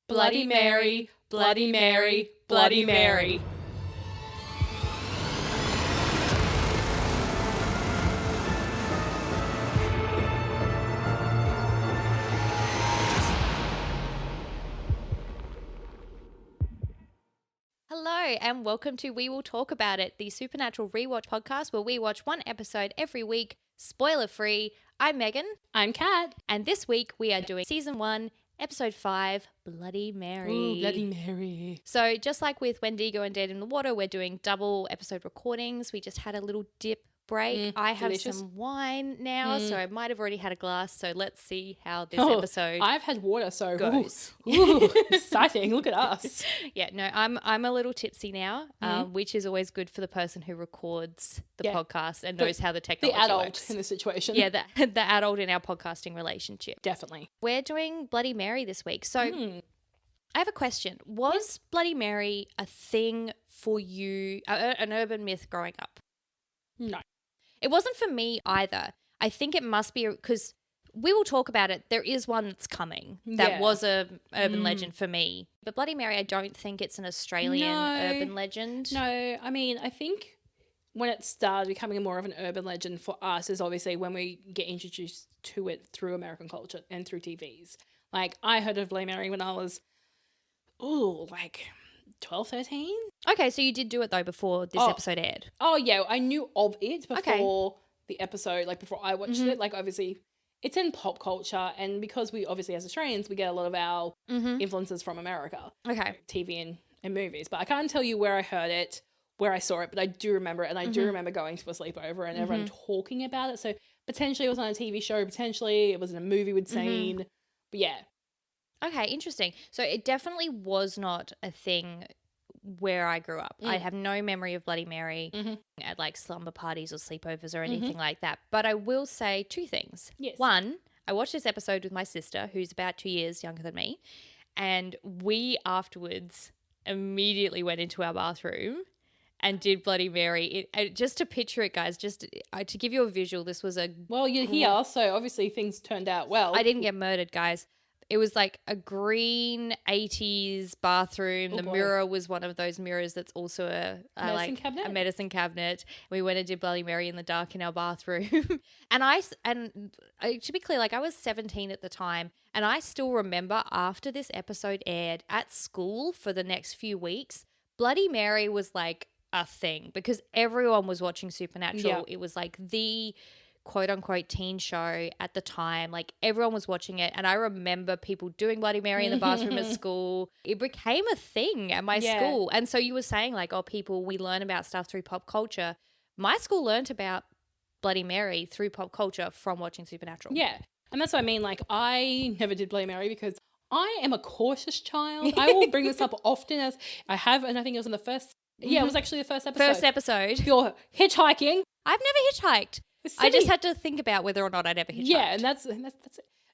Bloody Mary, Bloody Mary, Bloody Mary. Hello and welcome to We Will Talk About It, the Supernatural Rewatch podcast where we watch one episode every week, spoiler free. I'm Meghann. I'm Kat. And this week we are doing season 1, episode 5, Bloody Mary. Ooh, Bloody Mary. So just like with Wendigo and Dead in the Water, we're doing double episode recordings. We just had a little dip break. I have delicious. some wine now, so I might have already had a glass. So let's see how this Oh, episode I've had water, so goes. Ooh, exciting. Look at us. Yeah, no, I'm a little tipsy now, which is always good for the person who records the podcast and knows how the technology The adult works. in this situation. Yeah, the adult in our podcasting relationship. Definitely. We're doing Bloody Mary this week. So I have a question. Was Bloody Mary a thing for you, an urban myth growing up? No. It wasn't for me either. I think it must be because we will talk about it. There is one that's coming that was a urban legend for me. But Bloody Mary, I don't think it's an Australian urban legend. No, I mean, I think when it started becoming more of an urban legend for us is obviously when we get introduced to it through American culture and through TVs. Like, I heard of Bloody Mary when I was, 12, 13? Okay, so you did do it though before this episode aired. Oh, yeah, I knew of it before the episode, like before I watched it. Like, obviously, it's in pop culture, and because we obviously, as Australians, we get a lot of our influences from America. Okay. TV and movies. But I can't tell you where I heard it, where I saw it, but I do remember it, and I do remember going to a sleepover and everyone talking about it. So potentially it was on a TV show, potentially it was in a movie we'd seen. But yeah. Okay, interesting. So it definitely was not a thing where I grew up. I have no memory of Bloody Mary at like slumber parties or sleepovers or anything like that. But I will say two things. Yes. One, I watched this episode with my sister, who's about 2 years younger than me, and we afterwards immediately went into our bathroom and did Bloody Mary. Just to picture it, guys, just to give you a visual, this was a... Well, you're here, so obviously things turned out well. I didn't get murdered, guys. It was like a green 80s bathroom. The mirror was one of those mirrors that's also a medicine cabinet. We went and did Bloody Mary in the dark in our bathroom. and to be clear, like I was 17 at the time, and I still remember after this episode aired at school for the next few weeks, Bloody Mary was like a thing because everyone was watching Supernatural. Yeah. It was like the quote unquote teen show at the time. Like everyone was watching it, and I remember people doing Bloody Mary in the bathroom at school. It became a thing at my school. And so you were saying like, we learn about stuff through pop culture. My school learned about Bloody Mary through pop culture from watching Supernatural. Yeah. And that's what I mean. Like, I never did Bloody Mary because I am a cautious child. I will bring this up often as I have, and I think it was in the first it was actually the first episode. You're hitchhiking. I've never hitchhiked. I just had to think about whether or not I'd ever hitchhiked. Yeah, and that's it.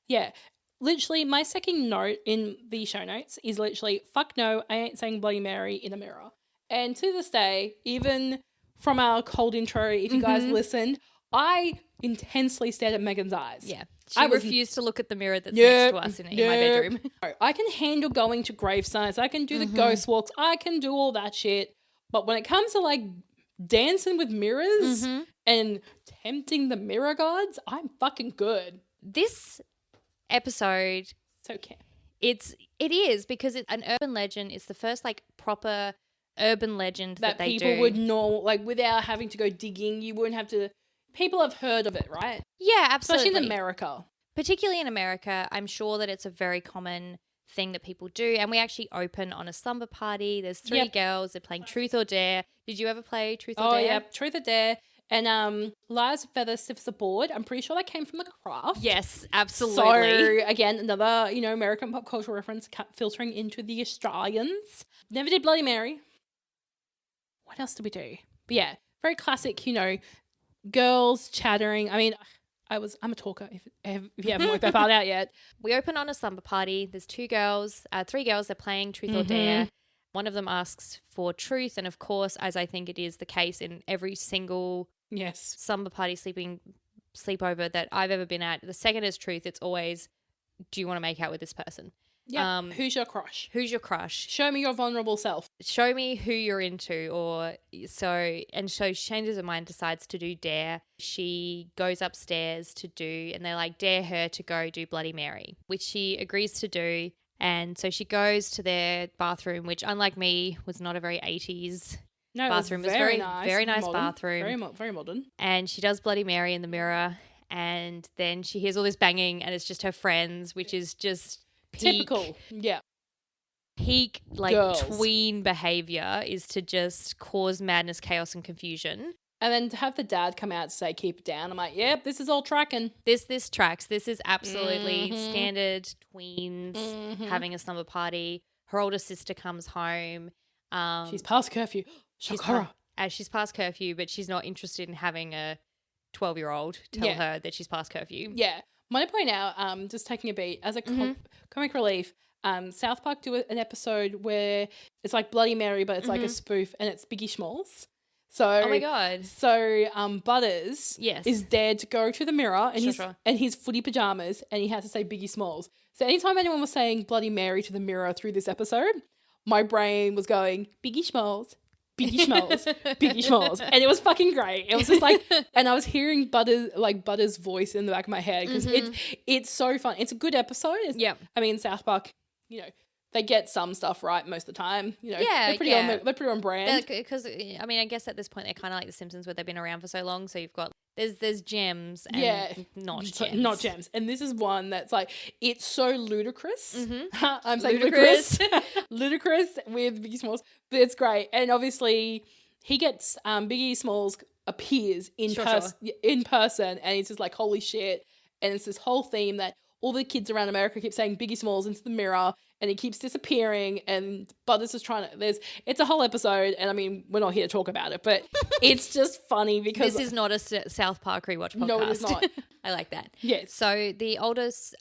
Yeah. Literally, my second note in the show notes is literally, fuck no, I ain't saying Bloody Mary in a mirror. And to this day, even from our cold intro, if you guys listened, I intensely stared at Megan's eyes. Yeah. I refused to look at the mirror that's next to us in my bedroom. I can handle going to grave sites. I can do the ghost walks. I can do all that shit. But when it comes to like dancing with mirrors and tempting the mirror gods, I'm fucking good. This episode, So camp. It is because it's an urban legend. It's the first like proper urban legend that they people do. would know, like without having to go digging. You wouldn't have to. People have heard of it, right? Yeah, absolutely. Especially in America. Particularly in America, I'm sure that it's a very common thing that people do. And we actually open on a slumber party. There's 3 girls. They're playing Truth or Dare. Did you ever play Truth or Dare? Oh, yeah. Truth or Dare. And Lies of Feather Stiffs a Board. I'm pretty sure that came from The Craft. Yes, absolutely. So, again, another, American pop culture reference filtering into the Australians. Never did Bloody Mary. What else did we do? But yeah, very classic, girls chattering. I mean, I'm a talker if you haven't worked that part out yet. We open on a slumber party. There's 3 girls. They're playing Truth or Dare. One of them asks for truth. And of course, as I think it is the case in every single slumber party sleepover that I've ever been at, the second is truth. It's always, do you want to make out with this person? Yeah. Who's your crush? Who's your crush? Show me your vulnerable self. Show me who you're into. So she changes her mind, decides to do Dare. She goes upstairs and they like dare her to go do Bloody Mary, which she agrees to do. And so she goes to their bathroom, which unlike me was not a very 80s bathroom. It was very nice. Very nice modern, bathroom. Very modern. And she does Bloody Mary in the mirror. And then she hears all this banging and it's just her friends, which is just peak. Typical. Yeah. Peak like Girls. tween behavior is to just cause madness, chaos and confusion. And then to have the dad come out and say, keep it down. I'm like, yep, this is all tracking. This tracks. This is absolutely standard tweens having a slumber party. Her older sister comes home. She's past curfew. She's past curfew, but she's not interested in having a 12-year-old tell her that she's past curfew. Yeah. Might I point out, just taking a beat, as a comic relief, South Park do an episode where it's like Bloody Mary, but it's like a spoof, and it's Biggie Smalls. So, oh my God. So Butters is dared to go to the mirror in his footy pajamas, and he has to say Biggie Smalls. So anytime anyone was saying Bloody Mary to the mirror through this episode, my brain was going, Biggie Smalls, Biggie Smalls, Biggie Smalls. And it was fucking great. It was just like, and I was hearing Butters' voice in the back of my head because it's so fun. It's a good episode. I mean, South Park, they get some stuff right most of the time. They're pretty on brand. Because I mean, I guess at this point they're kind of like The Simpsons, where they've been around for so long. So you've got there's gems and not gems. And this is one that's like, it's so ludicrous. I'm saying ludicrous. Ludicrous with Biggie Smalls, but it's great. And obviously he gets Biggie Smalls appears in person, and it's just like, holy shit. And it's this whole theme that all the kids around America keep saying Biggie Smalls into the mirror, and he keeps disappearing, and Butters is trying to, it's a whole episode, and I mean, we're not here to talk about it, but it's just funny because... This is not a South Park Rewatch podcast. No, it is not. I like that. Yes. So the oldest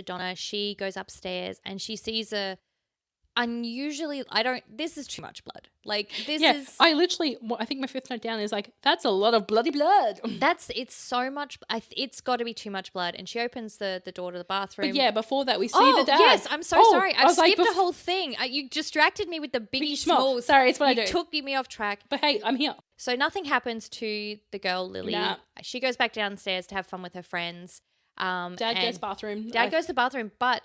Donna, she goes upstairs and she sees this is too much blood. Like, this is... I think my fifth note down is like, that's a lot of bloody blood. It's so much... it's got to be too much blood. And she opens the door to the bathroom. But yeah, before that, we see the dad. Yes, I'm so sorry. I've skipped a whole thing. You distracted me with the Biggie Smalls. Sorry, it's what I do. You took me off track. But hey, I'm here. So nothing happens to the girl, Lily. Nah. She goes back downstairs to have fun with her friends. Dad goes to the bathroom. Dad goes to the bathroom, but...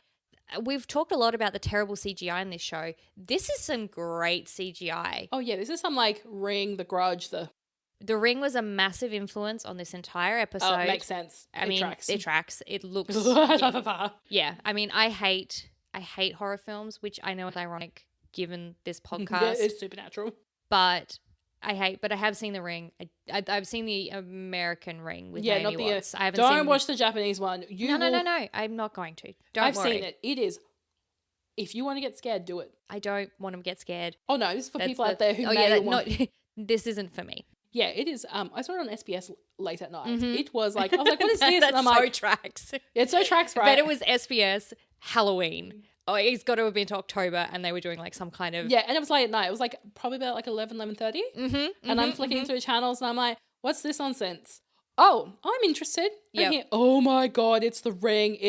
We've talked a lot about the terrible CGI in this show. This is some great CGI. Oh, yeah. This is some like Ring, The Grudge. The Ring was a massive influence on this entire episode. Oh, it makes sense. It tracks. It looks... yeah. I mean, I hate horror films, which I know is ironic given this podcast. Yeah, it's supernatural. But I have seen The Ring. I've seen the American Ring with Naomi Watts. I haven't Don't watch the Japanese one. No. I'm not going to. I've seen it. It is. If you want to get scared, do it. I don't want to get scared. Oh no, this is for people out there who may this isn't for me. Yeah, it is. I saw it on SBS late at night. It was like, I was like, what is this? That's and I'm so like, tracks. It so tracks, right? But it was SBS Halloween. Oh, it's got to have been to October, and they were doing like some kind of... Yeah, and it was late at night. It was like probably about like 11:30. And I'm flicking through channels, and I'm like, what's this nonsense? Oh, I'm interested. Yeah. Oh my God, it's The Ring.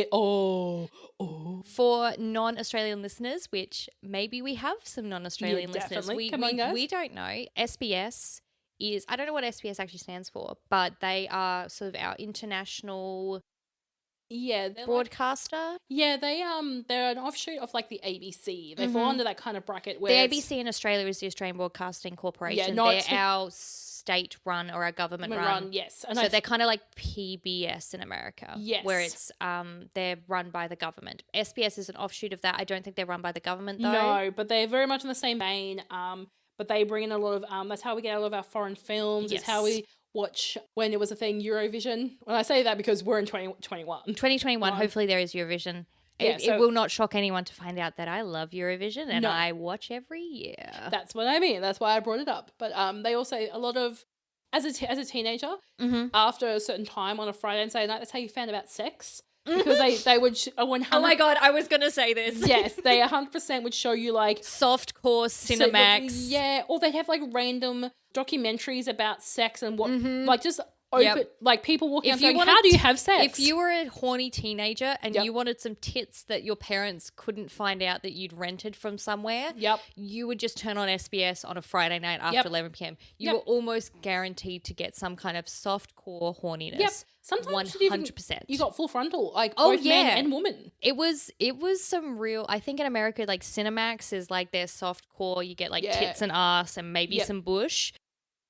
For non-Australian listeners, which maybe we have some non-Australian listeners. Come on, guys. We don't know. SBS is... I don't know what SBS actually stands for, but they are sort of our international... Yeah, broadcaster. They're an offshoot of like the ABC. They fall under that kind of bracket where the ABC in Australia is the Australian Broadcasting Corporation. They're our state run or our government run. Yes, and so they're kind of like PBS in America. Yes, where it's they're run by the government. SBS is an offshoot of that. I don't think they're run by the government though. No, but they're very much in the same vein. But they bring in a lot of that's how we get a lot of our foreign films. Yes. It's how we watch when it was a thing, Eurovision. Well, I say that because we're in 2021. 2021, hopefully there is Eurovision. It will not shock anyone to find out that I love Eurovision and I watch every year. That's what I mean. That's why I brought it up. But they also, a lot of, as a teenager, after a certain time on a Friday and Saturday night, that's how you found about sex. Because they would 100%. Oh my God, I was going to say this. Yes, they 100% would show you like softcore Cinemax. Or they'd have like random documentaries about sex and what like just open, like people walking up going, how do you have sex? If you were a horny teenager and you wanted some tits that your parents couldn't find out that you'd rented from somewhere, you would just turn on SBS on a Friday night after 11 p.m. You were almost guaranteed to get some kind of soft core horniness. Yep. Sometimes 100%. You got full frontal, like both man and woman. It was some real, I think in America, like Cinemax is like their soft core. You get like tits and ass and maybe some bush.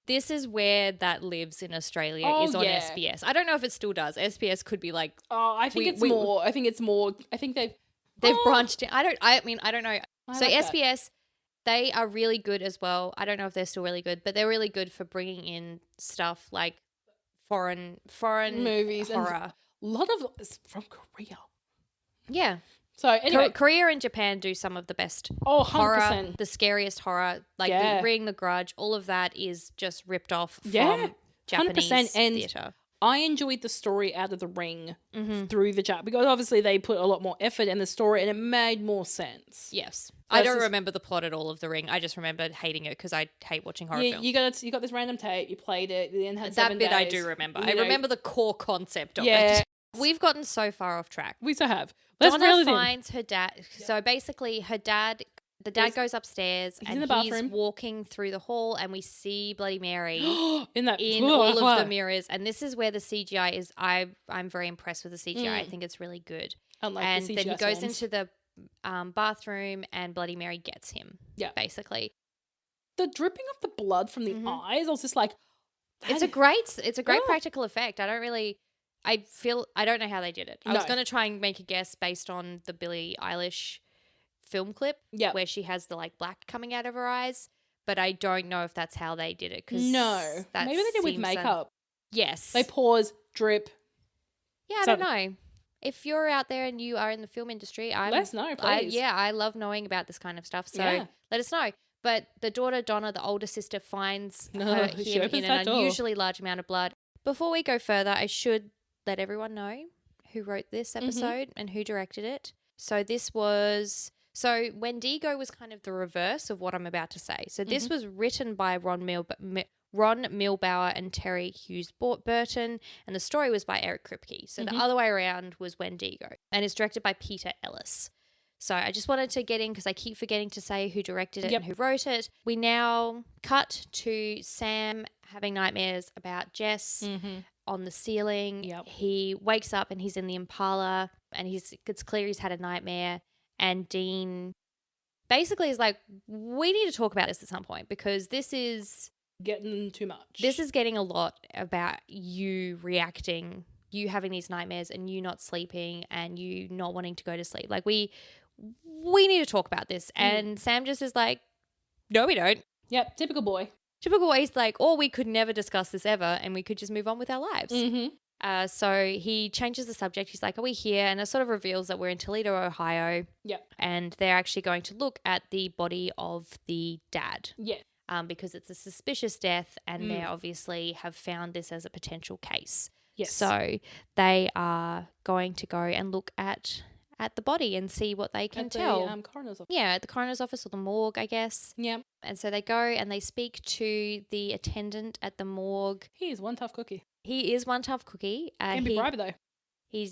This is where that lives in Australia is on SBS. I don't know if it still does. SBS could be like... Oh, I think it's more. I think it's more. I think they've branched it. I don't know. So like SBS, they are really good as well. I don't know if they're still really good, but they're really good for bringing in stuff like foreign movies. Horror. And a lot of it's from Korea. Yeah. So anyway, Korea and Japan do some of the best horror, the scariest horror, like The Ring, The Grudge, all of that is just ripped off from Japanese theatre. I enjoyed the story out of The Ring through the chat because obviously they put a lot more effort in the story and it made more sense. Yes. I don't remember the plot at all of The Ring. I just remember hating it because I hate watching horror films. You got this random tape, you played it, then had that 7 bit days. I do remember. I remember the core concept of it. We've gotten so far off track. We so have. Donna finds her dad. So basically the dad goes upstairs and he's walking through the hall and we see Bloody Mary in all of the mirrors. And this is where the CGI is. I'm very impressed with the CGI. I think it's really good. Unlike then he goes into the bathroom and Bloody Mary gets him. Yeah. Basically. The dripping of the blood from the eyes, I was just like... It's a great practical effect. I don't know how they did it. I was going to try and make a guess based on the Billie Eilish film clip where she has the like black coming out of her eyes, but I don't know if that's how they did it. Maybe they did with makeup. Yes. They pause, drip. Yeah, I don't know. If you're out there and you are in the film industry, let us know, please. I love knowing about this kind of stuff, so let us know. But the daughter, Donna, the older sister, finds him in an unusually large amount of blood. Before we go further, I should let everyone know who wrote this episode and who directed it. So Wendigo was kind of the reverse of what I'm about to say. So this was written by Ron Milbauer and Terry Hughes Burton, and the story was by Eric Kripke. So the other way around was Wendigo, and it's directed by Peter Ellis. So I just wanted to get in because I keep forgetting to say who directed it and who wrote it. We now cut to Sam having nightmares about Jess on the ceiling. Yep. He wakes up and he's in the Impala and it's clear he's had a nightmare. And Dean basically is like, we need to talk about this at some point because this is getting too much. This is getting a lot about you reacting, you having these nightmares and you not sleeping and you not wanting to go to sleep. Like we need to talk about this. And Sam just is like, no, we don't. Yep, typical boy. Typical boy. He's like, we could never discuss this ever and we could just move on with our lives. So he changes the subject. He's like, are we here? And it sort of reveals that we're in Toledo, Ohio. Yep. And they're actually going to look at the body of the dad. Yeah. Because it's a suspicious death and they obviously have found this as a potential case. Yes. So they are going to go and look at the body and see what they can tell. At the coroner's office. Yeah, at the coroner's office or the morgue, I guess. Yeah. And so they go and they speak to the attendant at the morgue. He is one tough cookie. He is one tough cookie. Can be bribed though. He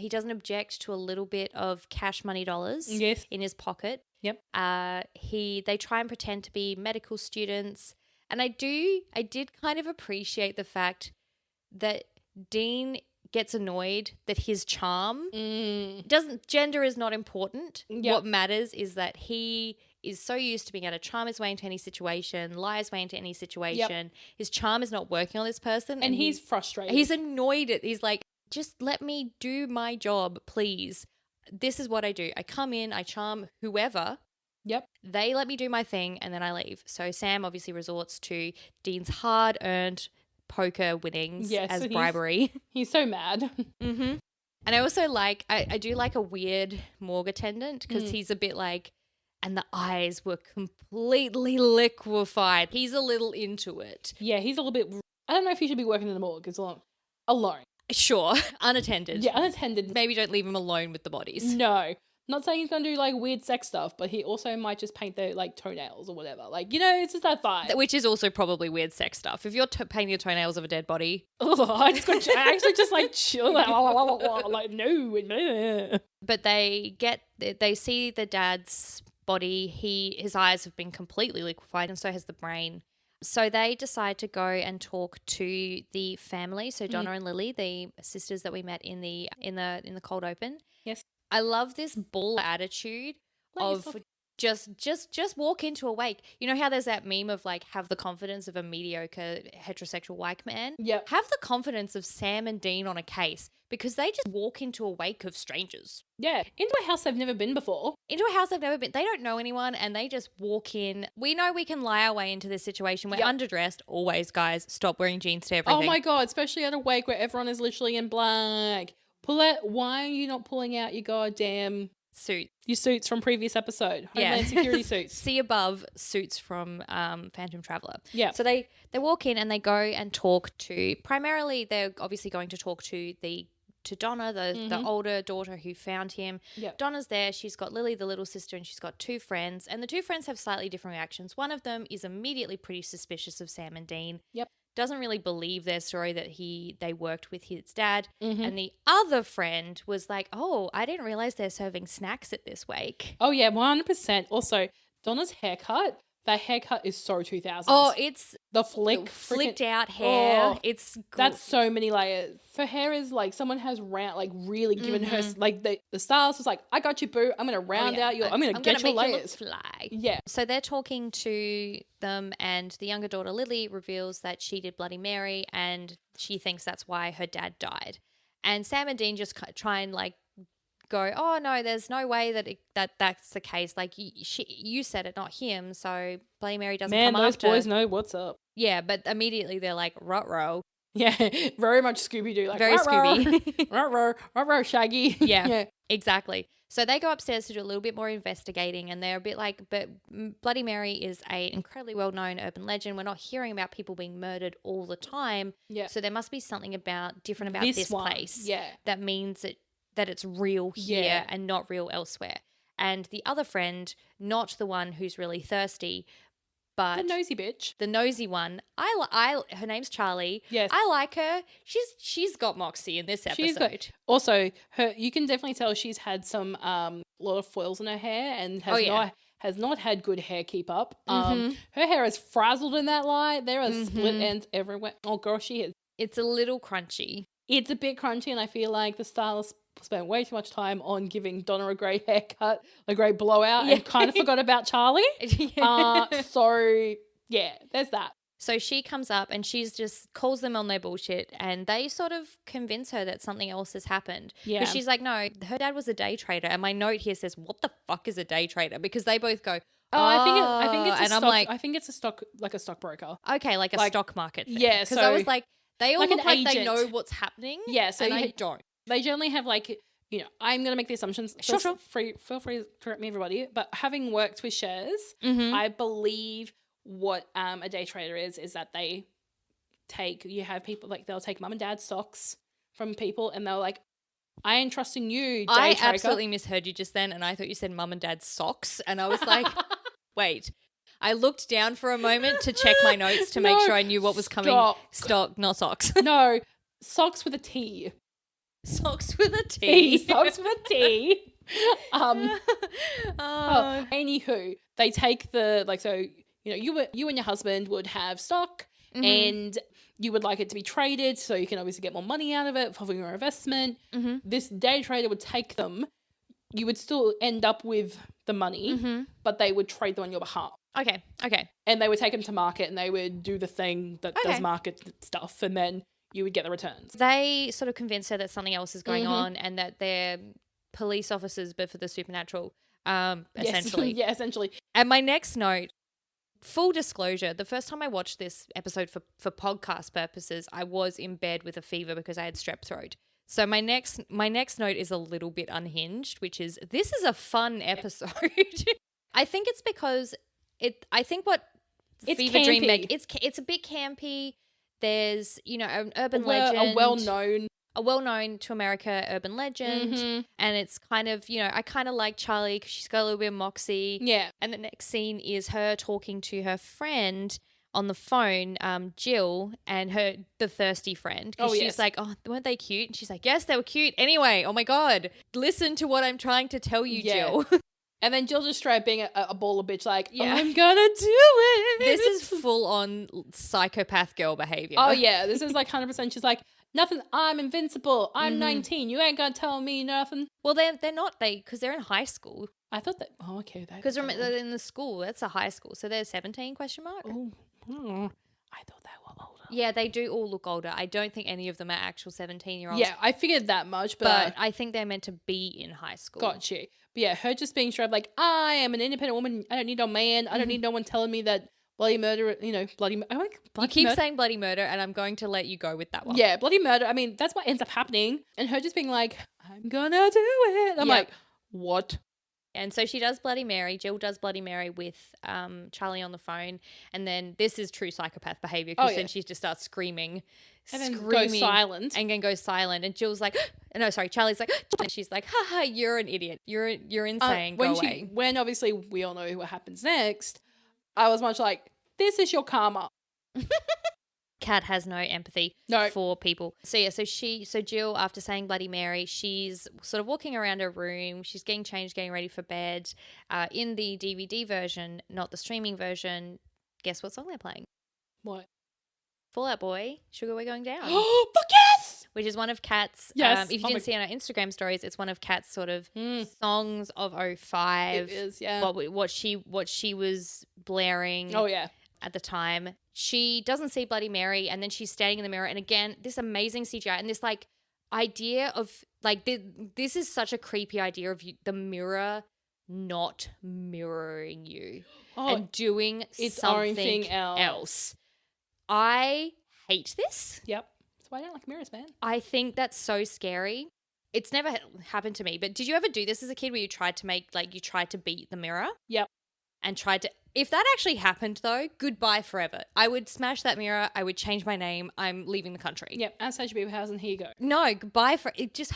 doesn't object to a little bit of cash money dollars in his pocket. Yep. They try and pretend to be medical students. And I did kind of appreciate the fact that Dean gets annoyed that his charm gender is not important. Yep. What matters is that he is so used to being able to charm his way into any situation, lie his way into any situation. Yep. His charm is not working on this person. And he's frustrated. He's annoyed he's like, just let me do my job, please. This is what I do. I come in, I charm whoever. Yep. They let me do my thing and then I leave. So Sam obviously resorts to Dean's hard-earned poker winnings as bribery. He's so mad. And I also I do like a weird morgue attendant because he's a bit like, and the eyes were completely liquefied. He's a little into it. Yeah, he's a little bit, I don't know if he should be working in the morgue. It's alone. Sure, unattended. Yeah, unattended. Maybe don't leave him alone with the bodies. No, Not saying he's going to do like weird sex stuff, but he also might just paint their like toenails or whatever. Like, you know, it's just that vibe. Which is also probably weird sex stuff. If you're painting the toenails of a dead body. I actually just like chill. Like, no. But they see the dad's body. His eyes have been completely liquefied, and so has the brain. So they decide to go and talk to the family. So Donna and Lily, the sisters that we met in the cold open. Yes. I love this bull attitude of just walk into a wake. You know how there's that meme of like have the confidence of a mediocre heterosexual white man? Yep. Have the confidence of Sam and Dean on a case because they just walk into a wake of strangers. Yeah, into a house they've never been before. Into a house they've never been. They don't know anyone and they just walk in. We know we can lie our way into this situation. We're underdressed always, guys. Stop wearing jeans to everything. Oh my God, especially at a wake where everyone is literally in black. Why are you not pulling out your goddamn your suits from previous episode? Homeland Security suits. See above suits from Phantom Traveler. Yeah. So they walk in and they go and talk to, primarily they're obviously going to talk to Donna, the older daughter who found him. Yep. Donna's there. She's got Lily, the little sister, and she's got two friends. And the two friends have slightly different reactions. One of them is immediately pretty suspicious of Sam and Dean. Yep. Doesn't really believe their story that they worked with his dad. And the other friend was like, oh, I didn't realize they're serving snacks at this wake. Oh yeah, 100%. Also, Donna's haircut. That haircut is so 2000s. Oh, it's the flicked out hair. Oh, it's that's so many layers. Her hair is like someone has really given her like the stylist was like, I got you, boo. I'm gonna round out your. I'm gonna get your layers. Fly. Yeah. So they're talking to them, and the younger daughter Lily reveals that she did Bloody Mary, and she thinks that's why her dad died. And Sam and Dean just try and like go, oh no, there's no way that's the case. Like you said it, not him. So Bloody Mary doesn't come after. Man, those boys know what's up. Yeah, but immediately they're like, ruh-roh. Yeah, very much Scooby-Doo. Like, very Scooby. Ruh-roh, Shaggy. Yeah, exactly. So they go upstairs to do a little bit more investigating, and they're a bit like, but Bloody Mary is an incredibly well-known urban legend. We're not hearing about people being murdered all the time. Yeah. So there must be something different about this place. Yeah. That means that it's real here and not real elsewhere. And the other friend, not the one who's really thirsty, but the nosy bitch, the nosy one. Her name's Charlie. Yes, I like her. She's got moxie in this episode. Also, you can definitely tell she's had some lot of foils in her hair and has not had good hair keep up. Her hair is frazzled in that light. There are split ends everywhere. Oh girl, she is. It's a little crunchy. It's a bit crunchy, and I feel like the stylist spent way too much time on giving Donna a grey haircut, a grey blowout, and kind of forgot about Charlie. So, yeah, there's that. So she comes up and she's just calls them on their bullshit, and they sort of convince her that something else has happened. Yeah. Because she's like, no, her dad was a day trader. And my note here says, what the fuck is a day trader? Because they both go, I think it's and I'm like, I think it's a stockbroker. Okay, like a stock market thing. Yeah. Because I was like, they all look like they know what's happening. Yeah. So I don't. They generally have like, I'm going to make the assumptions. Sure. Feel free to correct me, everybody. But having worked with shares, I believe what a day trader is that you have people like they'll take mum and dad's stocks from people and they're like, I ain't trusting you, day trader. Absolutely misheard you just then, and I thought you said mum and dad's socks, and I was like, wait. I looked down for a moment to check my notes to make sure I knew what was coming. Stock, not socks. No, socks with a T. Socks with a T. Socks with a T. Anywho, they take you and your husband would have stock and you would like it to be traded so you can obviously get more money out of it for your investment. This day trader would take them. You would still end up with the money, but they would trade them on your behalf. Okay. And they would take them to market and they would do the thing that does market stuff, and then you would get the returns. They sort of convince her that something else is going on and that they're police officers but for the supernatural, essentially. Yeah, essentially. And my next note, full disclosure, the first time I watched this episode for podcast purposes, I was in bed with a fever because I had strep throat. So my next note is a little bit unhinged, which is this is a fun episode. I think it's because what it's Fever campy. Dream it's a bit campy. There's, an urban legend. A a well-known to America urban legend. Mm-hmm. And it's kind of, I kind of like Charlie because she's got a little bit of moxie. Yeah. And the next scene is her talking to her friend on the phone, Jill, and the thirsty friend. Because she's like, oh, weren't they cute? And she's like, yes, they were cute. Anyway, oh my God, listen to what I'm trying to tell you, Jill. And then Jill just straight being a baller bitch like, I'm gonna do it. This is full on psychopath girl behavior. Oh yeah, this is like 100%. She's like, nothing, I'm invincible. I'm 19. You ain't gonna tell me nothing. Well, they're not, because they're in high school. I thought that, okay. Because they're in the school. That's a high school. So they're 17, question mark? Oh, I thought they were older. Yeah, they do all look older. I don't think any of them are actual 17-year-olds. Yeah, I figured that much, but I think they're meant to be in high school. Got you. But yeah, her just being straight like, I am an independent woman. I don't need no man. I don't need no one telling me that bloody murder, bloody you keep saying bloody murder, and I'm going to let you go with that one. Yeah, bloody murder. I mean, that's what ends up happening. And her just being like, I'm gonna do it. I'm like, what? And so she does Bloody Mary. Jill does Bloody Mary with Charlie on the phone. And then this is true psychopath behavior because then she just starts screaming. And then goes silent. And then goes silent. And Jill's like, no, sorry, Charlie's like, and she's like, haha, you're an idiot. You're insane. Go away. When obviously we all know what happens next, I was much like, this is your karma. Kat has no empathy for people. So Jill, after saying Bloody Mary, she's sort of walking around her room. She's getting changed, getting ready for bed. In the DVD version, not the streaming version, guess what song they're playing? What? Fall Out Boy, Sugar We're Going Down. Oh, fuck yes! Which is one of Kat's, if you didn't see on our Instagram stories, it's one of Kat's sort of songs of 05. It is, yeah. What she was blaring. Oh, yeah. At the time. She doesn't see Bloody Mary, and then she's standing in the mirror, and again, this amazing CGI and this like idea of like this is such a creepy idea of the mirror not mirroring you and doing something else. I hate this. Yep. That's why I don't like mirrors, man. I think that's so scary. It's never happened to me, but did you ever do this as a kid where you tried to beat the mirror? Yep. And tried to... If that actually happened, though, goodbye forever. I would smash that mirror. I would change my name. I'm leaving the country. Yep. Anastasia Beaverhausen, here you go. No, goodbye for... It just...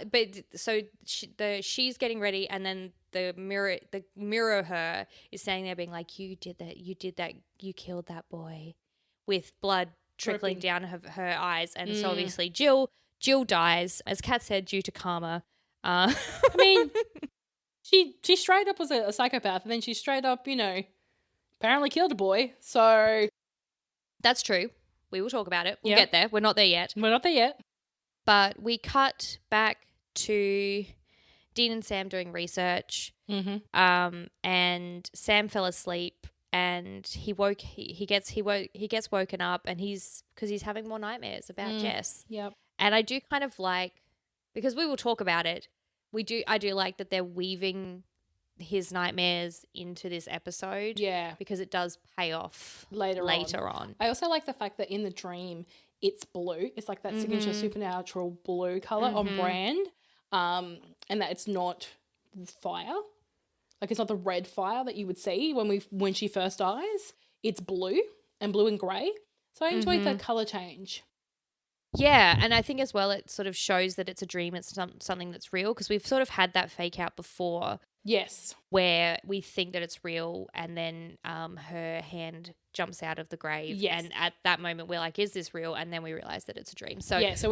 But so she's getting ready, and then the mirror her is standing there being like, you did that, you killed that boy, with blood trickling down her eyes. And so obviously Jill dies, as Kat said, due to karma. I mean... She straight up was a psychopath, and then she straight up, apparently killed a boy. So that's true. We will talk about it. We'll get there. We're not there yet. But we cut back to Dean and Sam doing research. Mm-hmm. And Sam fell asleep, and he gets woken up, and he's having more nightmares about Jess. Yep. And I do kind of like, because we will talk about it. I do like that they're weaving his nightmares into this episode. Yeah. Because it does pay off later on. I also like the fact that in the dream, it's blue. It's like that signature supernatural blue color on brand. And that it's not fire. Like it's not the red fire that you would see when she first dies. It's blue and grey. So I enjoyed that color change. Yeah, and I think as well it sort of shows that it's a dream, it's something that's real, because we've sort of had that fake out before. Yes. Where we think that it's real, and then her hand jumps out of the grave. Yes. And at that moment we're like, is this real? And then we realise that it's a dream. So, yeah, so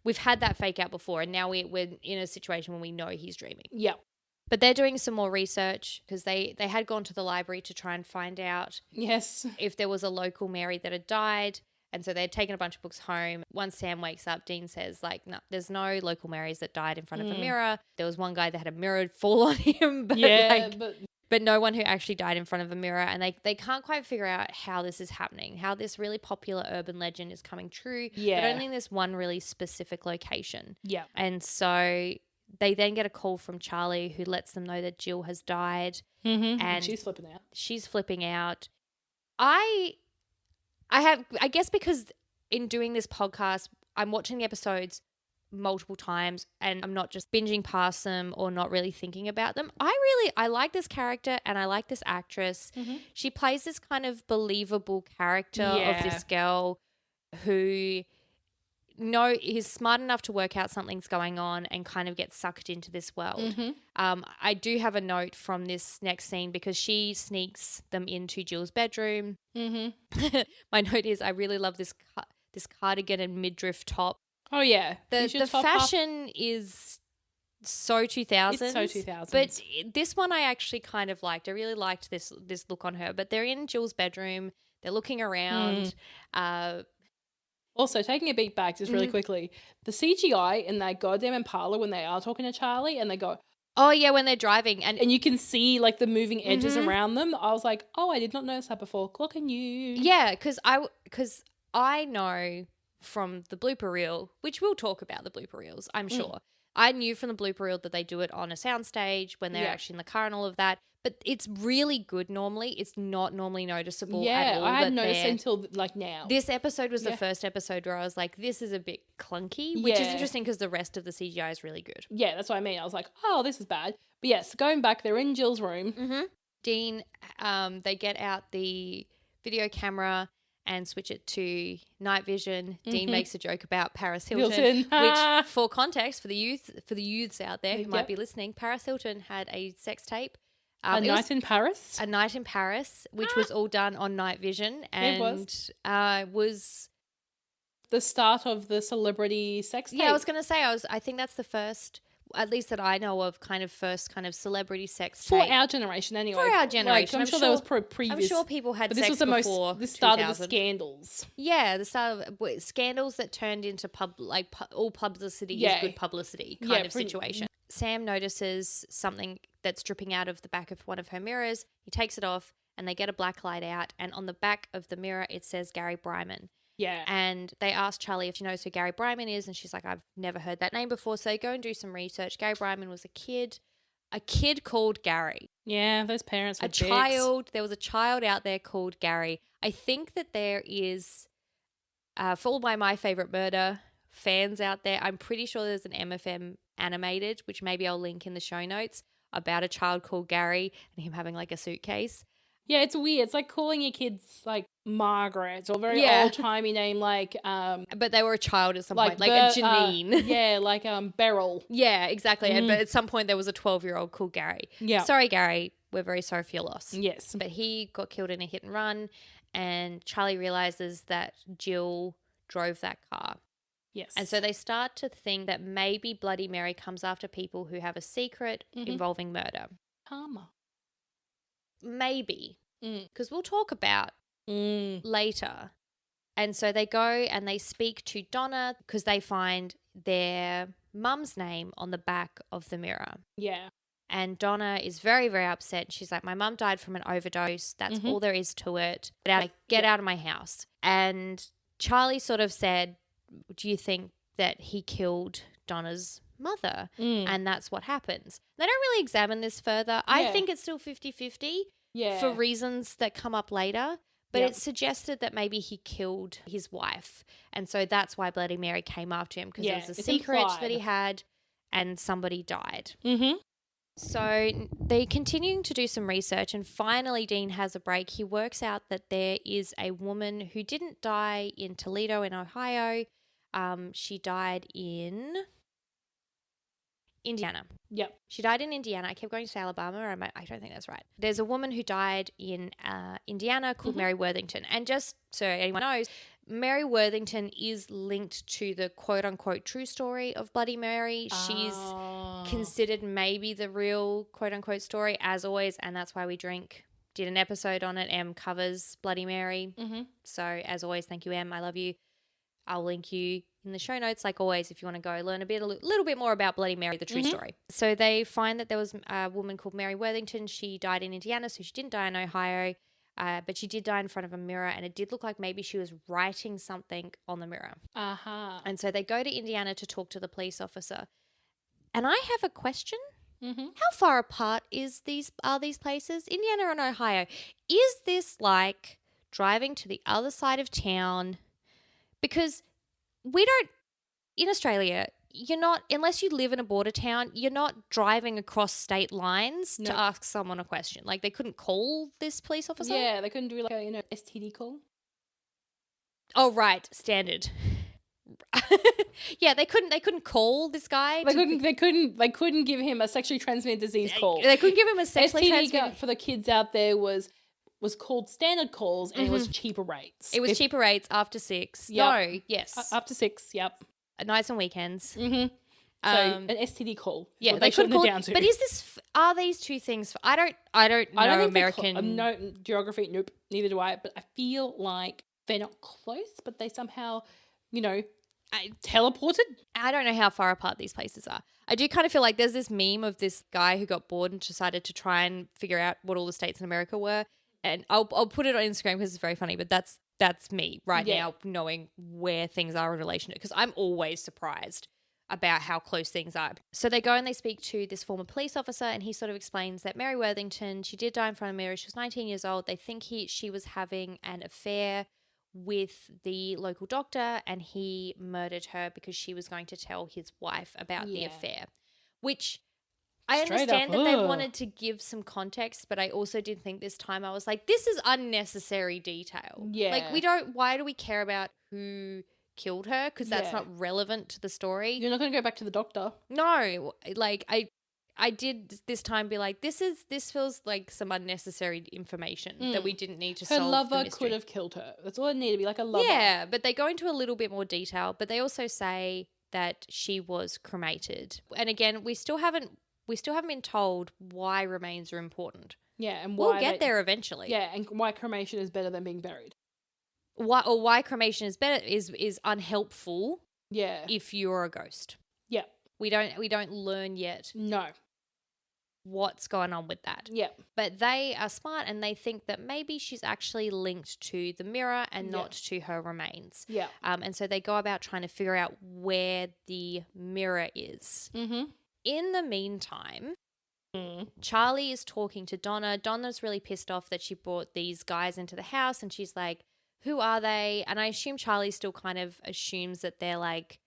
we've had that fake out before, and now we're in a situation where we know he's dreaming. Yep. But they're doing some more research, because they had gone to the library to try and find out if there was a local Mary that had died. And so they'd taken a bunch of books home. Once Sam wakes up, Dean says, like, no, there's no local Marys that died in front of a mirror. There was one guy that had a mirror fall on him, but no one who actually died in front of a mirror. And they can't quite figure out how this is happening, how this really popular urban legend is coming true, but only in this one really specific location. Yeah. And so they then get a call from Charlie, who lets them know that Jill has died. Mm-hmm. And she's flipping out. I guess because in doing this podcast, I'm watching the episodes multiple times and I'm not just binging past them or not really thinking about them. I like this character and I like this actress. Mm-hmm. She plays this kind of believable character of this girl who he's smart enough to work out something's going on and kind of get sucked into this world. I do have a note from this next scene because she sneaks them into Jill's bedroom. My note is I really love this cardigan and midriff top. Oh yeah, the fashion is so 2000s. It's so 2000s. But this one I actually kind of liked. I really liked this look on her. But they're in Jill's bedroom. They're looking around. Also, taking a beat back just really quickly, the CGI in that goddamn Impala when they are talking to Charlie and they go, oh yeah, when they're driving and you can see like the moving edges around them. I was like, oh, I did not notice that before. Clock on you. Yeah, because I know from the blooper reel, which we'll talk about the blooper reels, I'm sure. I knew from the blooper reel that they do it on a soundstage when they're actually in the car and all of that. But it's really good normally. It's not normally noticeable at all. Yeah, I hadn't noticed until like now. This episode was the first episode where I was like, this is a bit clunky, which is interesting because the rest of the CGI is really good. Yeah, that's what I mean. I was like, oh, this is bad. But yes, going back, they're in Jill's room. Dean, they get out the video camera and switch it to night vision. Dean makes a joke about Paris Hilton. Which, for context, for the youths out there who might be listening, Paris Hilton had a sex tape. A Night in Paris? A Night in Paris, which was all done on night vision. And was the start of the celebrity sex tape. Yeah, I was going to say, I think that's the first, at least that I know of, first celebrity sex tape. For our generation anyway. For our generation. I'm sure there was previous. I'm sure people had sex this was before this started with scandals. Yeah, the start of scandals that turned into all publicity is good publicity kind of situation. Sam notices something that's dripping out of the back of one of her mirrors. He takes it off and they get a black light out. And on the back of the mirror, it says Gary Bryman. Yeah. And they ask Charlie if she knows who Gary Bryman is. And she's like, I've never heard that name before. So they go and do some research. Gary Bryman was a kid called Gary. Yeah, those parents were There was a child out there called Gary. I think that there is, for all my favorite murder fans out there, I'm pretty sure there's an MFM animated, which maybe I'll link in the show notes, about a child called Gary and him having like a suitcase. Yeah, it's weird. It's like calling your kids like Margaret or a very old-timey name like but they were a child at some point, like a Janine. Yeah, like Beryl. Yeah, exactly. But at some point there was a 12-year-old called Gary. Yeah. Sorry, Gary. We're very sorry for your loss. Yes. But he got killed in a hit and run and Charlie realizes that Jill drove that car. Yes. And so they start to think that maybe Bloody Mary comes after people who have a secret involving murder. Karma. Maybe. Because we'll talk about later. And so they go and they speak to Donna because they find their mum's name on the back of the mirror. Yeah. And Donna is very, very upset. She's like, my mum died from an overdose. That's all there is to it. Get out of my house. And Charlie sort of said, do you think that he killed Donna's mother? And that's what happens. They don't really examine this further. I think it's still 50-50 for reasons that come up later. But it's suggested that maybe he killed his wife. And so that's why Bloody Mary came after him, because it was a secret that he had and somebody died. So they're continuing to do some research and finally Dean has a break. He works out that there is a woman who didn't die in Toledo in Ohio. She died in Indiana. Yep. She died in Indiana. I kept going to say Alabama. I don't think that's right. There's a woman who died in Indiana called Mary Worthington. And just so anyone knows, Mary Worthington is linked to the quote-unquote true story of Bloody Mary. She's considered maybe the real quote-unquote story, as always, and that's why we did an episode on it. Em covers Bloody Mary. So, as always, thank you, Em. I love you. I'll link you in the show notes, like always, if you want to go learn a little bit more about Bloody Mary, the true story. So they find that there was a woman called Mary Worthington. She died in Indiana, so she didn't die in Ohio. But she did die in front of a mirror, and it did look like maybe she was writing something on the mirror. And so they go to Indiana to talk to the police officer. And I have a question. How far apart are these places? Indiana and Ohio. Is this like driving to the other side of town? Because we don't, in Australia, you're not, unless you live in a border town, you're not driving across state lines to ask someone a question. Like, they couldn't call this police officer? Yeah, they couldn't do like a, STD call. Oh, right. Standard. Yeah, they couldn't call this guy. They couldn't give him a sexually transmitted disease call. They couldn't give him a sexually transmitted. For the kids out there was called standard calls, and it was cheaper rates. It was cheaper rates after 6. Yep. No, yes. After 6, yep. Nights and weekends. Mm-hmm. So an STD call. Yeah, they couldn't call it down to. But are these two things? I don't know American. No geography. Nope. Neither do I. But I feel like they're not close, but they somehow, teleported. I don't know how far apart these places are. I do kind of feel like there's this meme of this guy who got bored and decided to try and figure out what all the states in America were. And I'll put it on Instagram because it's very funny, but that's me right now, knowing where things are in relation to, because I'm always surprised about how close things are. So they go and they speak to this former police officer, and he sort of explains that Mary Worthington, she did die in front of Mary. She was 19 years old. They think she was having an affair with the local doctor, and he murdered her because she was going to tell his wife about the affair, which I understand that they wanted to give some context, but I also did think this time I was like, this is unnecessary detail. Yeah. Like, why do we care about who killed her? Because that's not relevant to the story. You're not going to go back to the doctor. No. Like, I did this time be like, this feels like some unnecessary information that we didn't need to solve the mystery. Her lover could have killed her. That's all it needed to be, like a lover. Yeah, but they go into a little bit more detail, but they also say that she was cremated. And again, we still haven't been told why remains are important. Yeah, and why we'll get there eventually. Yeah, and why cremation is better than being buried. Why cremation is better is unhelpful. Yeah. If you're a ghost. Yeah. We don't learn yet. No. What's going on with that. Yeah. But they are smart, and they think that maybe she's actually linked to the mirror and not to her remains. Yeah. And so they go about trying to figure out where the mirror is. Mm-hmm. In the meantime, Charlie is talking to Donna. Donna's really pissed off that she brought these guys into the house, and she's like, who are they? And I assume Charlie still kind of assumes that they're like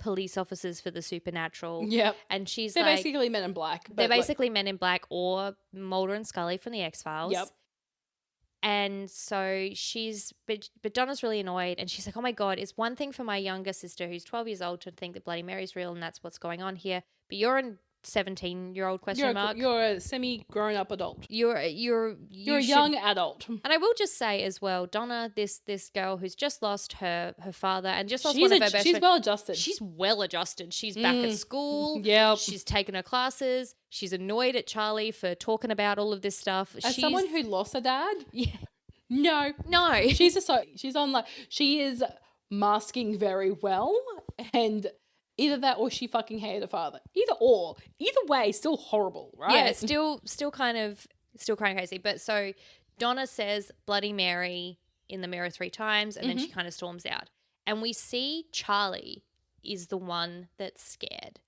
police officers for the supernatural. Yep. And she's they're like... basically Men in Black. They're basically Men in Black or Mulder and Scully from the X-Files. Yep. And so but Donna's really annoyed, and she's like, oh my God, it's one thing for my younger sister who's 12 years old to think that Bloody Mary's real and that's what's going on here. But you're a 17-year-old mark. You're a semi-grown-up adult. You're a young adult. And I will just say as well, Donna, this girl who's just lost her father and just lost one of her best friends. She's well-adjusted. She's well-adjusted. She's back at school. Yeah. She's taken her classes. She's annoyed at Charlie for talking about all of this stuff. As someone who lost a dad? Yeah. No. She is masking very well, and either that or she fucking hated her father. Either way, still horrible, right? Yeah, still kind of crazy. But so Donna says Bloody Mary in the mirror 3 times, and then she kind of storms out. And we see Charlie is the one that's scared.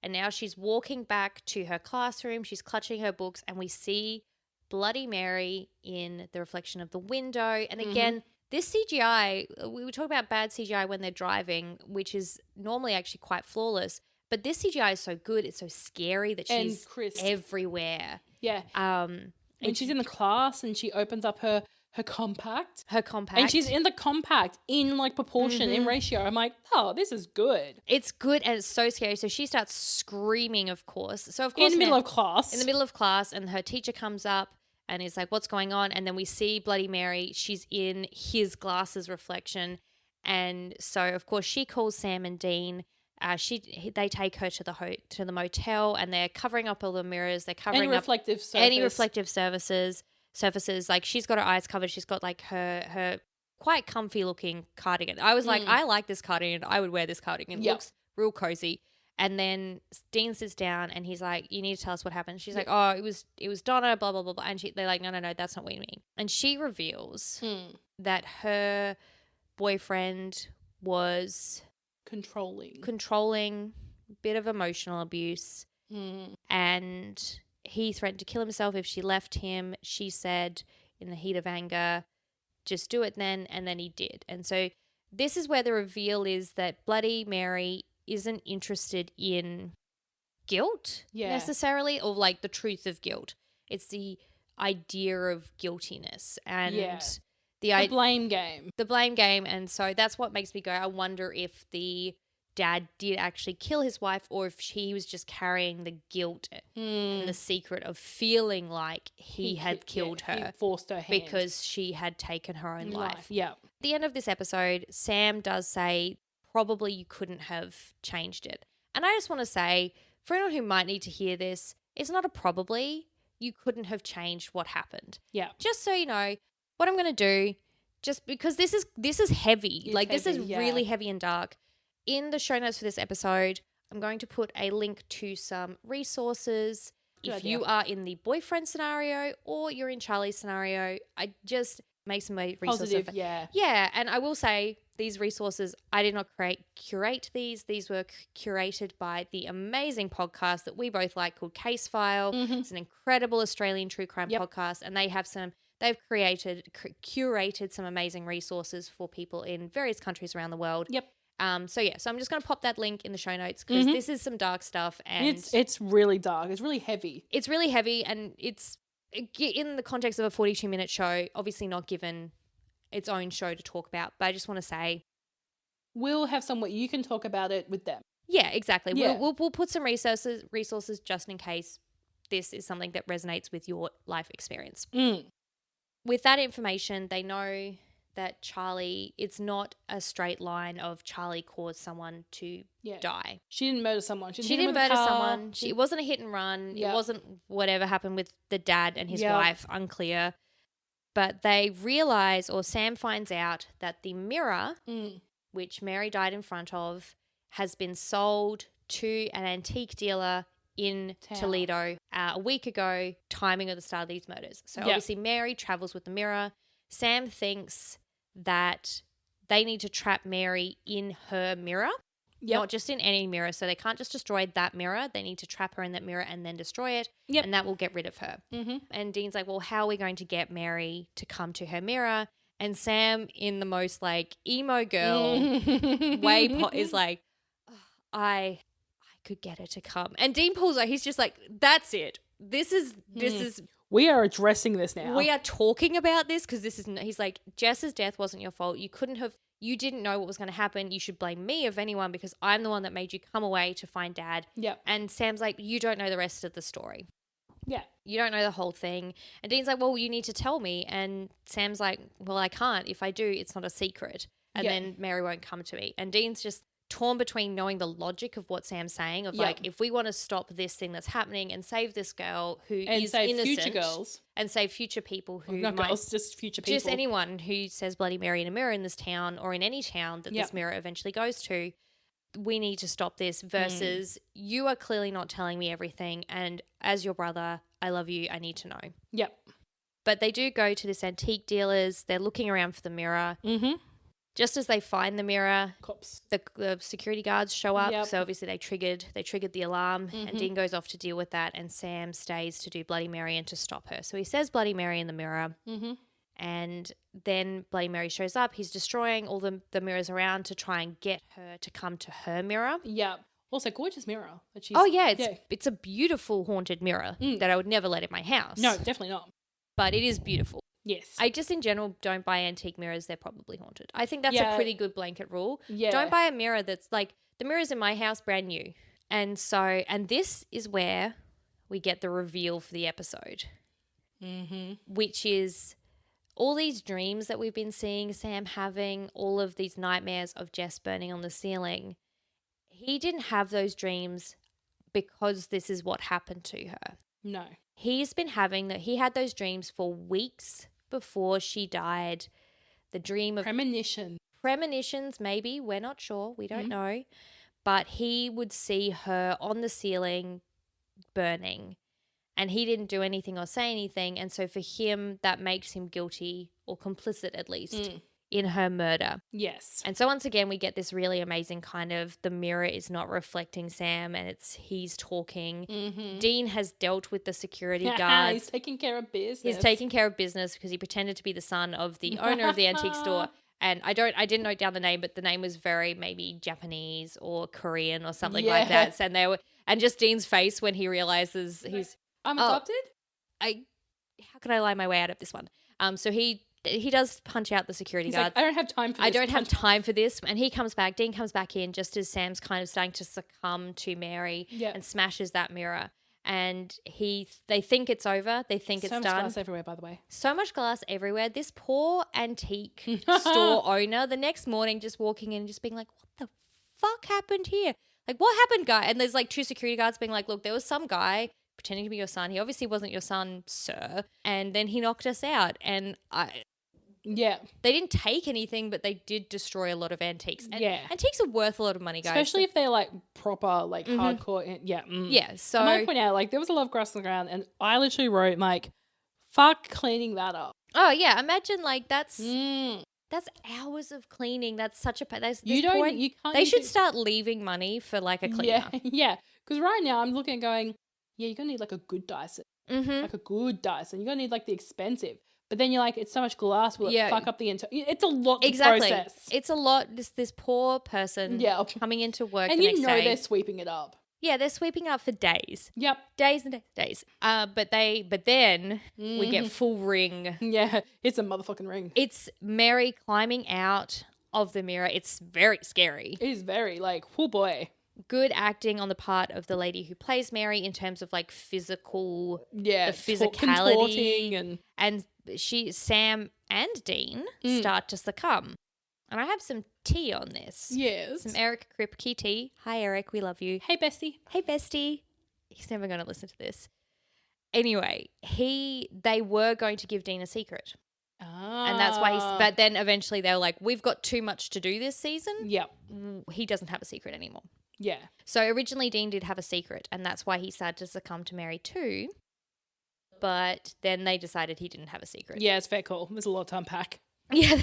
And now she's walking back to her classroom. She's clutching her books, and we see Bloody Mary in the reflection of the window. And again, this CGI, we were talking about bad CGI when they're driving, which is normally actually quite flawless. But this CGI is so good. It's so scary that she's everywhere. Yeah. And she's in the class, and she opens up her compact. And she's in the compact in like proportion, in ratio. I'm like, oh, this is good. It's good, and it's so scary. So she starts screaming, of course. So of course in the middle of class. In the middle of class, and her teacher comes up and is like, what's going on? And then we see Bloody Mary. She's in his glasses reflection. And so, of course, she calls Sam and Dean. They take her to the motel, and they're covering up all the mirrors. They're covering up any reflective surfaces. Like, she's got her eyes covered. She's got like her quite comfy looking cardigan. I was like, I like this cardigan. I would wear this cardigan. It looks real cozy. And then Dean sits down, and he's like, you need to tell us what happened. She's like, oh, it was Donna, blah, blah, blah, blah. And they're like, no, that's not what you mean. And she reveals that her boyfriend was controlling, bit of emotional abuse. And he threatened to kill himself if she left him. She said in the heat of anger, just do it then. And then he did. And so this is where the reveal is that Bloody Mary isn't interested in guilt necessarily, or like the truth of guilt. It's the idea of guiltiness. And The blame game. The blame game. And so that's what makes me go, I wonder if the dad did actually kill his wife or if he was just carrying the guilt and the secret of feeling like he had killed her. He forced her hand. Because she had taken her own life. Yeah. At the end of this episode, Sam does say probably you couldn't have changed it. And I just want to say, for anyone who might need to hear this, it's not a probably. You couldn't have changed what happened. Yeah. Just so you know, what I'm going to do, just because this is heavy. This is really heavy and dark. In the show notes for this episode, I'm going to put a link to some resources. If you are in the boyfriend scenario or you're in Charlie's scenario, I just make some resources. Positive, yeah. Yeah, and I will say these resources, I did not curate these. These were curated by the amazing podcast that we both like called Case File. Mm-hmm. It's an incredible Australian true crime podcast, and they've curated some amazing resources for people in various countries around the world. Yep. So I'm just going to pop that link in the show notes because this is some dark stuff, and it's really dark. It's really heavy. It's really heavy, and it's in the context of a 42-minute show, obviously not given its own show to talk about. But I just want to say, we'll have somewhere you can talk about it with them. Yeah, exactly. Yeah. We'll put some resources just in case this is something that resonates with your life experience. With that information, they know that Charlie, it's not a straight line of Charlie caused someone to die. She didn't murder someone. She didn't murder someone. It wasn't a hit and run. Yep. It wasn't whatever happened with the dad and his wife, unclear. But they realize, or Sam finds out, that the mirror, which Mary died in front of, has been sold to an antique dealer in Toledo a week ago, timing of the start of these murders. So obviously Mary travels with the mirror. Sam thinks that they need to trap Mary in her mirror, not just in any mirror. So they can't just destroy that mirror. They need to trap her in that mirror and then destroy it, and that will get rid of her. And Dean's like, well, how are we going to get Mary to come to her mirror? And Sam, in the most emo girl way, is like, I could get her to come. And Dean pulls her. He's just like, that's it. This is we are addressing this now. We are talking about this because he's like, Jess's death wasn't your fault. You didn't know what was going to happen. You should blame me if anyone because I'm the one that made you come away to find Dad. Yep. And Sam's like, you don't know the rest of the story. Yeah. You don't know the whole thing. And Dean's like, well, you need to tell me. And Sam's like, well, I can't. If I do, it's not a secret. And then Mary won't come to me. And Dean's just torn between knowing the logic of what Sam's saying of if we want to stop this thing that's happening and save this girl who is innocent future girls and save future people who not girls, just future people, just anyone who says Bloody Mary in a mirror in this town or in any town that this mirror eventually goes to, we need to stop this versus you are clearly not telling me everything, and as your brother, I love you, I need to know. Yep. But they do go to this antique dealer's. They're looking around for the mirror. Just as they find the mirror, cops, the security guards show up. So obviously they triggered the alarm, and Dean goes off to deal with that, and Sam stays to do Bloody Mary and to stop her. So he says Bloody Mary in the mirror, and then Bloody Mary shows up. He's destroying all the mirrors around to try and get her to come to her mirror. Yeah. Also, gorgeous mirror. It's a beautiful haunted mirror that I would never let in my house. No, definitely not. But it is beautiful. Yes. I just in general don't buy antique mirrors. They're probably haunted. I think that's a pretty good blanket rule. Yeah. Don't buy a mirror that's like the mirrors in my house brand new. And this is where we get the reveal for the episode, which is all these dreams that we've been seeing Sam having, all of these nightmares of Jess burning on the ceiling. He didn't have those dreams because this is what happened to her. No. He's been having that. He had those dreams for weeks before she died. The dream of premonitions, maybe. We're not sure. We don't know. But he would see her on the ceiling burning, and he didn't do anything or say anything. And so for him, that makes him guilty or complicit at least in her murder. Yes. And so once again, we get this really amazing kind of the mirror is not reflecting Sam, and he's talking. Dean has dealt with the security guard. He's taking care of business. He's taking care of business because he pretended to be the son of the owner of the antique store. And I didn't note down the name, but the name was very maybe Japanese or Korean or something like that. And just Dean's face when he realizes he's I'm adopted. How can I lie my way out of this one? So he he does punch out the security He's guard. like, I don't have time for this. I don't have time for this. And he comes back. Dean comes back in just as Sam's kind of starting to succumb to Mary and smashes that mirror. And they think it's over. They think it's done. So much glass everywhere, by the way. So much glass everywhere. This poor antique store owner, the next morning just walking in and just being like, what the fuck happened here? Like, what happened, guy? And there's like 2 security guards being like, look, there was some guy pretending to be your son. He obviously wasn't your son, sir. And then he knocked us out. And they didn't take anything, but they did destroy a lot of antiques. And antiques are worth a lot of money, guys. Especially if they're like proper, like hardcore. Yeah. So I might point out, like, there was a lot of grass on the ground, and I literally wrote, like, fuck cleaning that up. Oh yeah, imagine like that's hours of cleaning. That's such a they should start leaving money for like a cleaner. Yeah. Because right now I'm looking at going, you're gonna need like a good Dyson, like a good Dyson. You're gonna need like the expensive. But then you're like, it's so much glass. Will it fuck up the entire? It's a lot to process. It's a lot. This poor person coming into work and the next day. They're sweeping it up. Yeah, they're sweeping up for days. Yep. Days and days. But then we get full ring. Yeah, it's a motherfucking ring. It's Mary climbing out of the mirror. It's very scary. It is very like, oh boy. Good acting on the part of the lady who plays Mary in terms of like physical, the physicality, and Sam and Dean start to succumb. And I have some tea on this. Yes. Some Eric Kripke tea. Hi, Eric. We love you. Hey, bestie. Hey, bestie. He's never going to listen to this. Anyway, they were going to give Dean a secret. And that's why but then eventually they were like, we've got too much to do this season. Yep. He doesn't have a secret anymore. Yeah. So originally Dean did have a secret, and that's why he started to succumb to Mary too. But then they decided he didn't have a secret. Yeah, it's fair call. There's a lot to unpack. Yeah,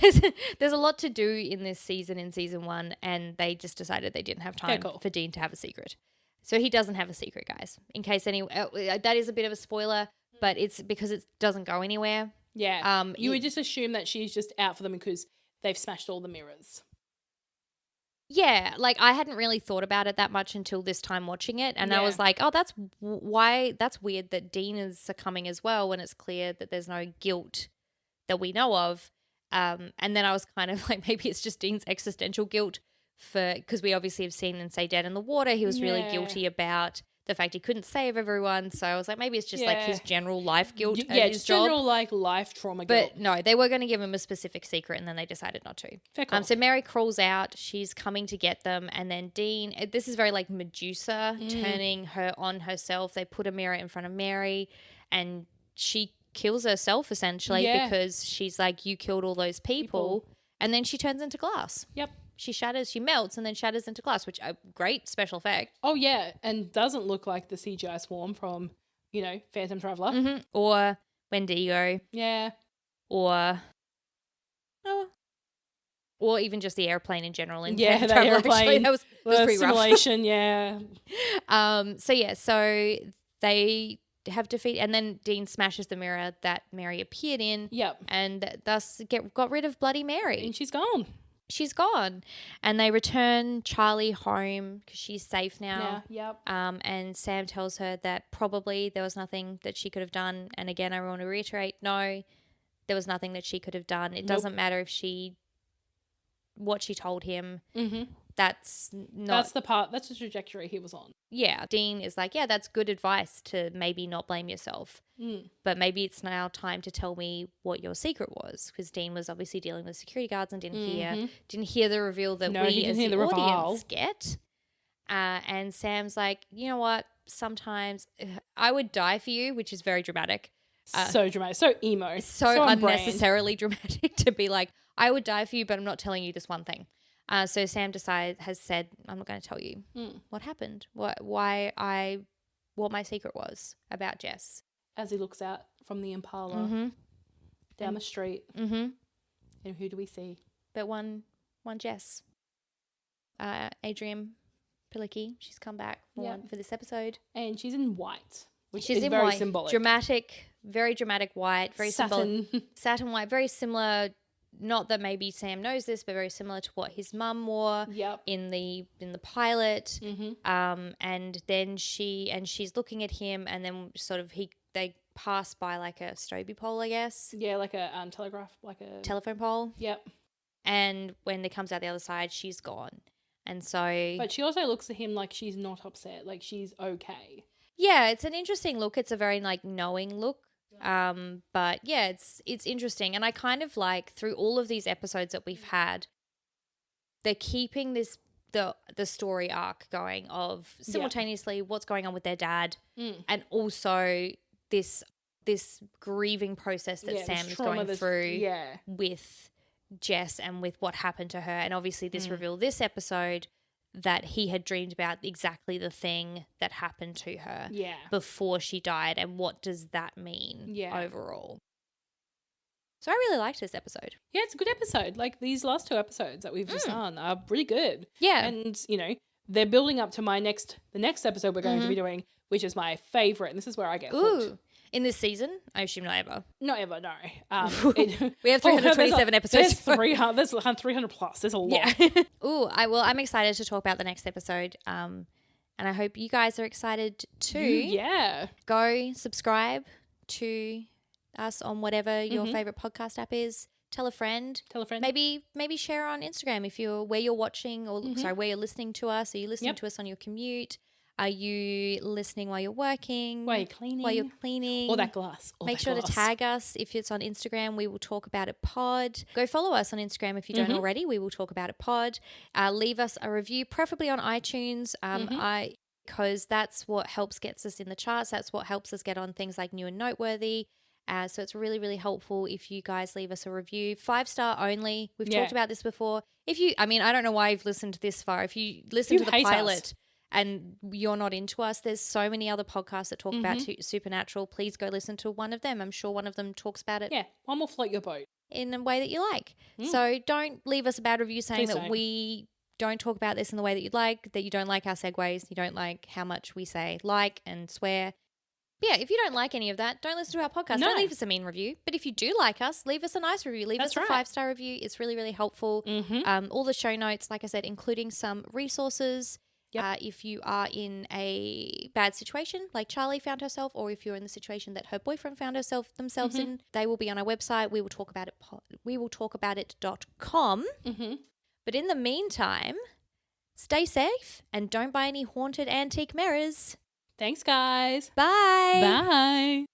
there's a lot to do in this season, in season 1, and they just decided they didn't have time for Dean to have a secret. So he doesn't have a secret, guys. In case that is a bit of a spoiler, but it's because it doesn't go anywhere. Yeah. You would just assume that she's just out for them because they've smashed all the mirrors. Yeah, like I hadn't really thought about it that much until this time watching it, and I was like, oh, that's weird that Dean is succumbing as well when it's clear that there's no guilt that we know of. And then I was kind of like, maybe it's just Dean's existential guilt because we obviously have seen him say dead in the water. He was really guilty about the fact he couldn't save everyone. So I was like, maybe it's just like his general life guilt. Yeah, just general like life trauma guilt. But no, they were going to give him a specific secret, and then they decided not to. Fair call. So Mary crawls out. She's coming to get them, and then Dean. This is very like Medusa turning her on herself. They put a mirror in front of Mary, and she kills herself essentially because she's like, you killed all those people. And then she turns into glass. Yep. She melts and then shatters into glass, which a great special effect. Oh yeah, and doesn't look like the CGI swarm from, Phantom Traveler. Or Wendigo. Yeah. Or even just the airplane in general. The airplane. That was pretty simulation, rough. So they have defeated, and then Dean smashes the mirror that Mary appeared in. Yep. And thus got rid of Bloody Mary. And she's gone. And they return Charlie home because she's safe now. Yep. And Sam tells her that probably there was nothing that she could have done. And again, I want to reiterate, no, there was nothing that she could have done. It doesn't matter if what she told him. Mm-hmm. That's the trajectory he was on. Yeah. Dean is like, yeah, that's good advice to maybe not blame yourself. But maybe it's now time to tell me what your secret was, because Dean was obviously dealing with security guards and didn't hear the reveal that we as the audience get. And Sam's like, you know what? Sometimes I would die for you, which is very dramatic. So dramatic. So emo. So unnecessarily dramatic to be like, I would die for you, but I'm not telling you this one thing. So Sam has said, I'm not going to tell you what happened, what my secret was about Jess. As he looks out from the Impala down the street. Mm-hmm. And who do we see? But one Jess. Adrian Pilicki. She's come back for this episode. And she's in white, which she's is in very white, symbolic. Dramatic, very dramatic white, very satin. Satin white, very similar. Not that maybe Sam knows this, but very similar to what his mum wore in the pilot. Mm-hmm. And then she's looking at him, and then sort of they passed by like a Stobie pole, I guess. Yeah, like a telegraph, like a telephone pole. Yep. And when it comes out the other side, she's gone. And so... But she also looks at him like she's not upset, like she's okay. Yeah, it's an interesting look. It's a very like knowing look. But yeah, it's interesting. And I kind of like through all of these episodes that we've had, they're keeping this the story arc going of simultaneously what's going on with their dad and also this grieving process that Sam is going through with Jess and with what happened to her. And obviously this revealed this episode that he had dreamed about exactly the thing that happened to her before she died. And what does that mean overall? So I really liked this episode. Yeah, it's a good episode. Like these last 2 episodes that we've just done are really good. Yeah. And, you know, they're building up to the next episode we're going to be doing, which is my favourite. And this is where I get hooked. In this season? I assume not ever. Not ever, no. We have 327 episodes. There's 300 plus. There's a lot. Yeah. I'm excited to talk about the next episode. And I hope you guys are excited too. Yeah. Go subscribe to us on whatever your favorite podcast app is. Tell a friend. Maybe share on Instagram if you're where you're watching or where you're listening to us. Are you listening to us on your commute? Are you listening while you're working? While you're cleaning. Or that glass. Make sure to tag us if it's on Instagram. We will talk about it pod. Go follow us on Instagram if you don't already. We will talk about it pod. Leave us a review, preferably on iTunes. Because that's what gets us in the charts. That's what helps us get on things like New and Noteworthy. So it's really, really helpful if you guys leave us a review. 5-star only. We've talked about this before. I don't know why you've listened this far. If you listen to the pilot and you're not into us, there's so many other podcasts that talk about Supernatural. Please go listen to one of them. I'm sure one of them talks about it. Yeah, one will float your boat. In a way that you like. So don't leave us a bad review saying that we don't talk about this in the way that you'd like, that you don't like our segues, you don't like how much we say like and swear. Yeah, if you don't like any of that, don't listen to our podcast. Don't leave us a mean review. But if you do like us, leave us a nice review. Leave us a 5-star review. It's really, really helpful. All the show notes, like I said, including some resources. If you are in a bad situation, like Charlie found herself, or if you're in the situation that her boyfriend found themselves in, they will be on our website. We will talk about it. .com. But in the meantime, stay safe and don't buy any haunted antique mirrors. Thanks, guys. Bye. Bye.